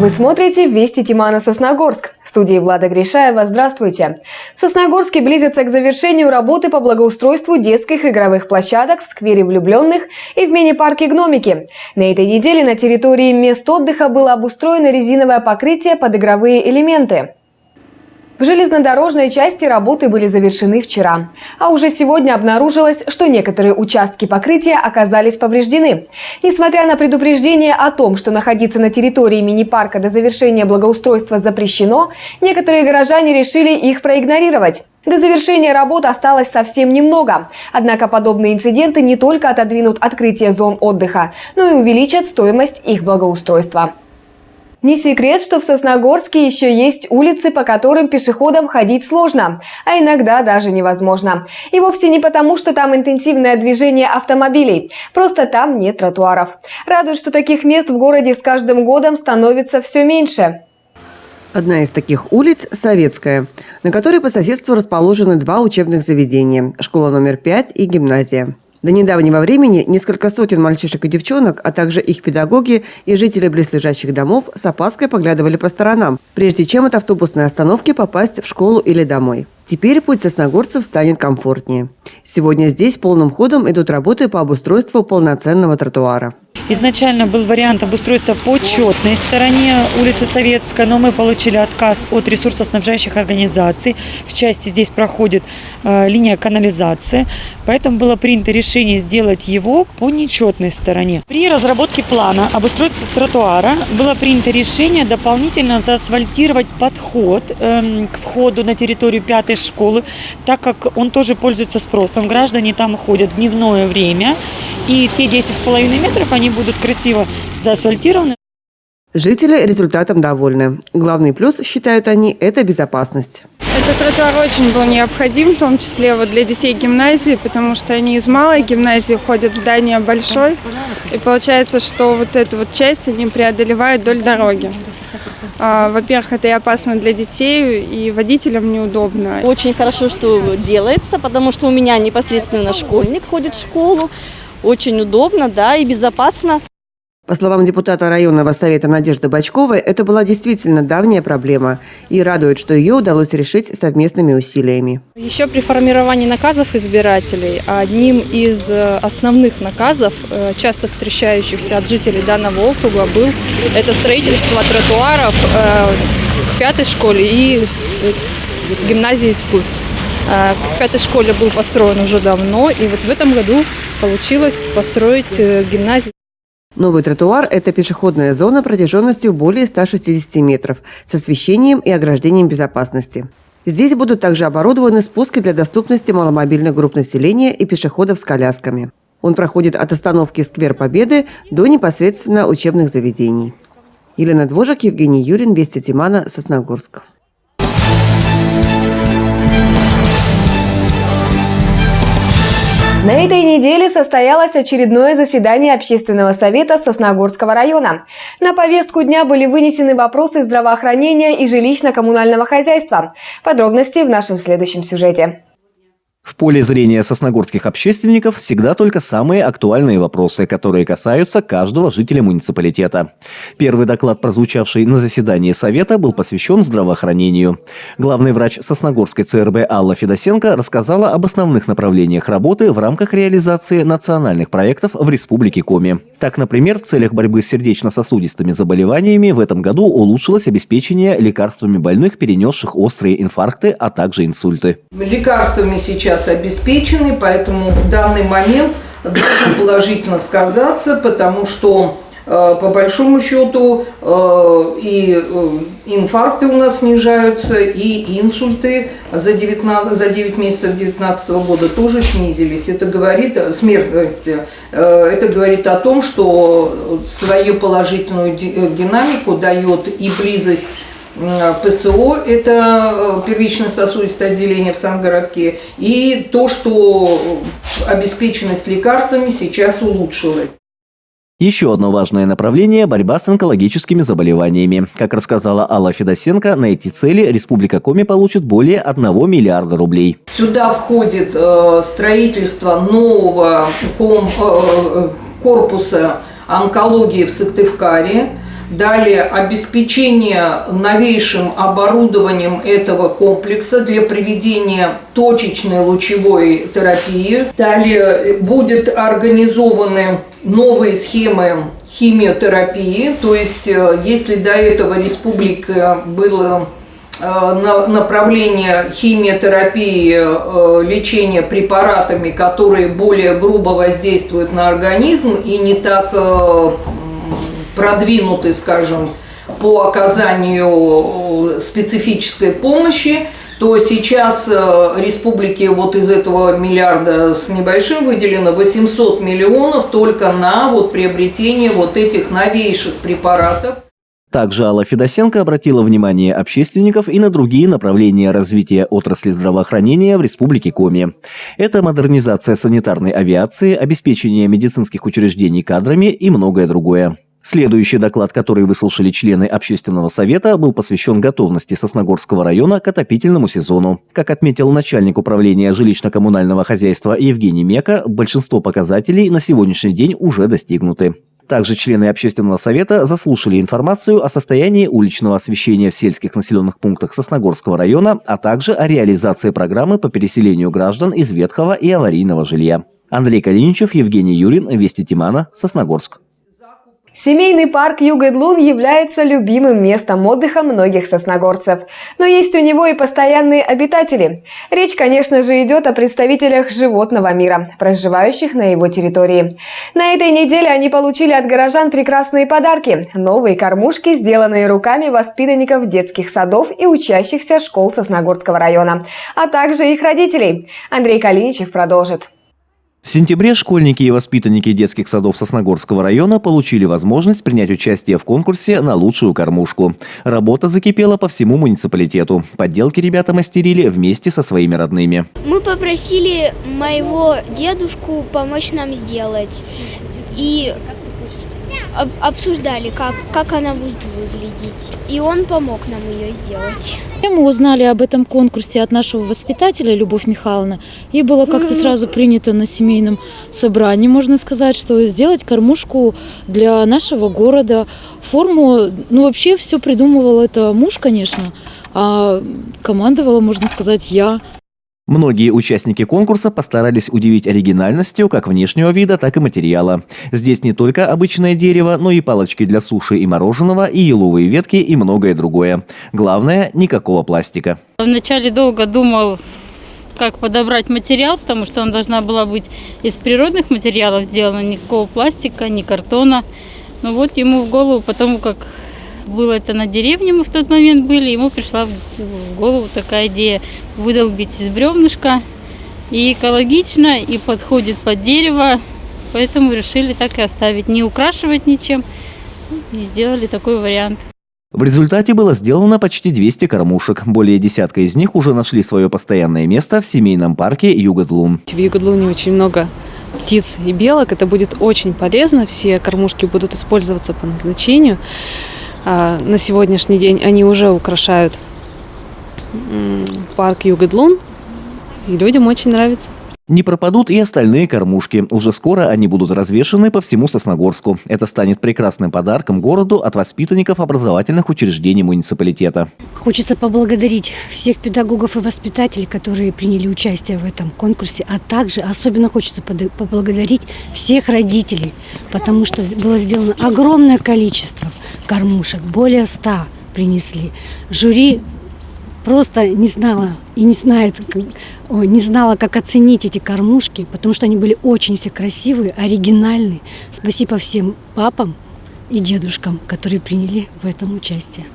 Вы смотрите «Вести Тимана Сосногорск». В студии Влада Гришаева. Здравствуйте. В Сосногорске близятся к завершению работы по благоустройству детских игровых площадок в сквере Влюбленных и в мини-парке Гномики. На этой неделе на территории мест отдыха было обустроено резиновое покрытие под игровые элементы. В железнодорожной части работы были завершены вчера. А уже сегодня обнаружилось, что некоторые участки покрытия оказались повреждены. Несмотря на предупреждение о том, что находиться на территории мини-парка до завершения благоустройства запрещено, некоторые горожане решили их проигнорировать. До завершения работ осталось совсем немного. Однако подобные инциденты не только отодвинут открытие зон отдыха, но и увеличат стоимость их благоустройства. Не секрет, что в Сосногорске еще есть улицы, по которым пешеходам ходить сложно, а иногда даже невозможно. И вовсе не потому, что там интенсивное движение автомобилей, просто там нет тротуаров. Радует, что таких мест в городе с каждым годом становится все меньше. Одна из таких улиц – Советская, на которой по соседству расположены два учебных заведения – школа номер 5 и гимназия. До недавнего времени несколько сотен мальчишек и девчонок, а также их педагоги и жители близлежащих домов с опаской поглядывали по сторонам, прежде чем от автобусной остановки попасть в школу или домой. Теперь путь сосногорцев станет комфортнее. Сегодня здесь полным ходом идут работы по обустройству полноценного тротуара. Изначально был вариант обустройства по четной стороне улицы Советская, но мы получили отказ от ресурсоснабжающих организаций. В части здесь проходит линия канализации, поэтому было принято решение сделать его по нечетной стороне. При разработке плана обустройства тротуара было принято решение дополнительно заасфальтировать подход к входу на территорию 5-й школы, так как он тоже пользуется спросом. Граждане там ходят в дневное время, и те 10,5 метров они будут красиво заасфальтированы. Жители результатом довольны. Главный плюс, считают они, это безопасность. Этот тротуар очень был необходим, в том числе вот для детей гимназии, потому что они из малой гимназии ходят в здание большой. И получается, что вот эту вот часть они преодолевают вдоль дороги. Во-первых, это и опасно для детей, и водителям неудобно. Очень хорошо, что делается, потому что у меня непосредственно школьник ходит в школу. Очень удобно, да, и безопасно. По словам депутата районного совета Надежды Бочковой, это была действительно давняя проблема. И радует, что ее удалось решить совместными усилиями. Еще при формировании наказов избирателей одним из основных наказов, часто встречающихся от жителей данного округа, был это строительство тротуаров к 5-й школе и к гимназии искусств. К 5-й школе был построен уже давно, и вот в этом году получилось построить гимназию. Новый тротуар – это пешеходная зона протяженностью более 160 метров с освещением и ограждением безопасности. Здесь будут также оборудованы спуски для доступности маломобильных групп населения и пешеходов с колясками. Он проходит от остановки «Сквер Победы» до непосредственно учебных заведений. Елена Двожик, Евгений Юрин, Вести Тимана, Сосногорск. На этой неделе состоялось очередное заседание Общественного совета Сосногорского района. На повестку дня были вынесены вопросы здравоохранения и жилищно-коммунального хозяйства. Подробности в нашем следующем сюжете. В поле зрения сосногорских общественников всегда только самые актуальные вопросы, которые касаются каждого жителя муниципалитета. Первый доклад, прозвучавший на заседании Совета, был посвящен здравоохранению. Главный врач Сосногорской ЦРБ Алла Федосенко рассказала об основных направлениях работы в рамках реализации национальных проектов в Республике Коми. Так, например, в целях борьбы с сердечно-сосудистыми заболеваниями в этом году улучшилось обеспечение лекарствами больных, перенесших острые инфаркты, а также инсульты. Лекарствами сейчас обеспечены, поэтому в данный момент должен положительно сказаться, потому что по большому счету и инфаркты у нас снижаются, и инсульты за 9 месяцев 2019 года тоже снизились. Это говорит смертность. Это говорит о том, что свою положительную динамику дает и близость ПСО, это первично-сосудистое отделение в Сангородке, и то, что обеспеченность лекарствами сейчас улучшилась. Еще одно важное направление – борьба с онкологическими заболеваниями. Как рассказала Алла Федосенко, на эти цели Республика Коми получит более 1 миллиарда рублей. Сюда входит строительство нового корпуса онкологии в Сыктывкаре. Далее обеспечение новейшим оборудованием этого комплекса для проведения точечной лучевой терапии. Далее будут организованы новые схемы химиотерапии, то есть если до этого республика было направление химиотерапии, лечения препаратами, которые более грубо воздействуют на организм и не так продвинуты, скажем, по оказанию специфической помощи, то сейчас республике вот из этого миллиарда с небольшим выделено 800 миллионов только на вот приобретение вот этих новейших препаратов. Также Алла Федосенко обратила внимание общественников и на другие направления развития отрасли здравоохранения в Республике Коми. Это модернизация санитарной авиации, обеспечение медицинских учреждений кадрами и многое другое. Следующий доклад, который выслушали члены Общественного совета, был посвящен готовности Сосногорского района к отопительному сезону. Как отметил начальник управления жилищно-коммунального хозяйства Евгений Мека, большинство показателей на сегодняшний день уже достигнуты. Также члены Общественного совета заслушали информацию о состоянии уличного освещения в сельских населенных пунктах Сосногорского района, а также о реализации программы по переселению граждан из ветхого и аварийного жилья. Андрей Калиничев, Евгений Юрин, Вести Тимана, Сосногорск. Семейный парк Югодлун является любимым местом отдыха многих сосногорцев. Но есть у него и постоянные обитатели. Речь, конечно же, идет о представителях животного мира, проживающих на его территории. На этой неделе они получили от горожан прекрасные подарки – новые кормушки, сделанные руками воспитанников детских садов и учащихся школ Сосногорского района, а также их родителей. Андрей Калиничев продолжит. В сентябре школьники и воспитанники детских садов Сосногорского района получили возможность принять участие в конкурсе на лучшую кормушку. Работа закипела по всему муниципалитету. Подделки ребята мастерили вместе со своими родными. Мы попросили моего дедушку помочь нам сделать. И обсуждали, как она будет выглядеть. И он помог нам ее сделать. Мы узнали об этом конкурсе от нашего воспитателя Любовь Михайловна. И было как-то сразу принято на семейном собрании, можно сказать, что сделать кормушку для нашего города. Форму, вообще все придумывал это муж, конечно, а командовала, можно сказать, я. Многие участники конкурса постарались удивить оригинальностью как внешнего вида, так и материала. Здесь не только обычное дерево, но и палочки для суши и мороженого, и еловые ветки, и многое другое. Главное – никакого пластика. Вначале долго думал, как подобрать материал, потому что он должна была быть из природных материалов сделана, никакого пластика, ни картона. Но вот ему в голову, потому как было это на деревне, мы в тот момент были, ему пришла в голову такая идея выдолбить из бревнышка. И экологично, и подходит под дерево, поэтому решили так и оставить, не украшивать ничем, и сделали такой вариант. В результате было сделано почти 200 кормушек. Более десятка из них уже нашли свое постоянное место в семейном парке Югодлун. В Югодлуне очень много птиц и белок, это будет очень полезно, все кормушки будут использоваться по назначению. На сегодняшний день они уже украшают парк Югодлун, и людям очень нравится. Не пропадут и остальные кормушки. Уже скоро они будут развешаны по всему Сосногорску. Это станет прекрасным подарком городу от воспитанников образовательных учреждений муниципалитета. Хочется поблагодарить всех педагогов и воспитателей, которые приняли участие в этом конкурсе, а также особенно хочется поблагодарить всех родителей, потому что было сделано огромное количество кормушек, более 100 принесли. Жюри просто не знала и не знала, как оценить эти кормушки, потому что они были очень все красивые, оригинальные. Спасибо всем папам и дедушкам, которые приняли в этом участие.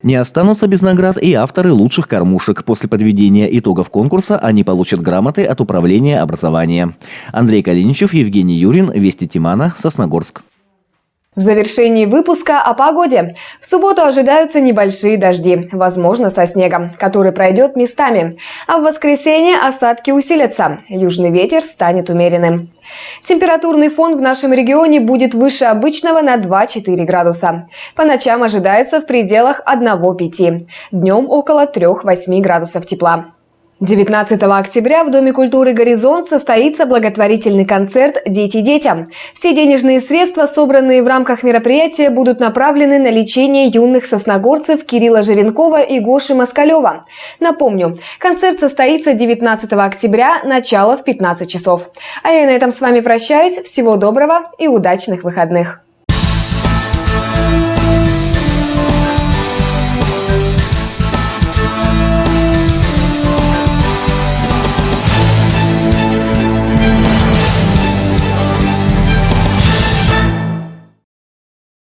Не останутся без наград и авторы лучших кормушек. После подведения итогов конкурса они получат грамоты от Управления образования. Андрей Калиничев, Евгений Юрин, Вести Тимана, Сосногорск. В завершении выпуска о погоде. В субботу ожидаются небольшие дожди, возможно, со снегом, который пройдет местами. А в воскресенье осадки усилятся. Южный ветер станет умеренным. Температурный фон в нашем регионе будет выше обычного на 2-4 градуса. По ночам ожидается в пределах 1-5. Днем около 3-8 градусов тепла. 19 октября в Доме культуры «Горизонт» состоится благотворительный концерт «Дети детям». Все денежные средства, собранные в рамках мероприятия, будут направлены на лечение юных сосногорцев Кирилла Жиренкова и Гоши Москалева. Напомню, концерт состоится 19 октября, начало в 15 часов. А я на этом с вами прощаюсь. Всего доброго и удачных выходных.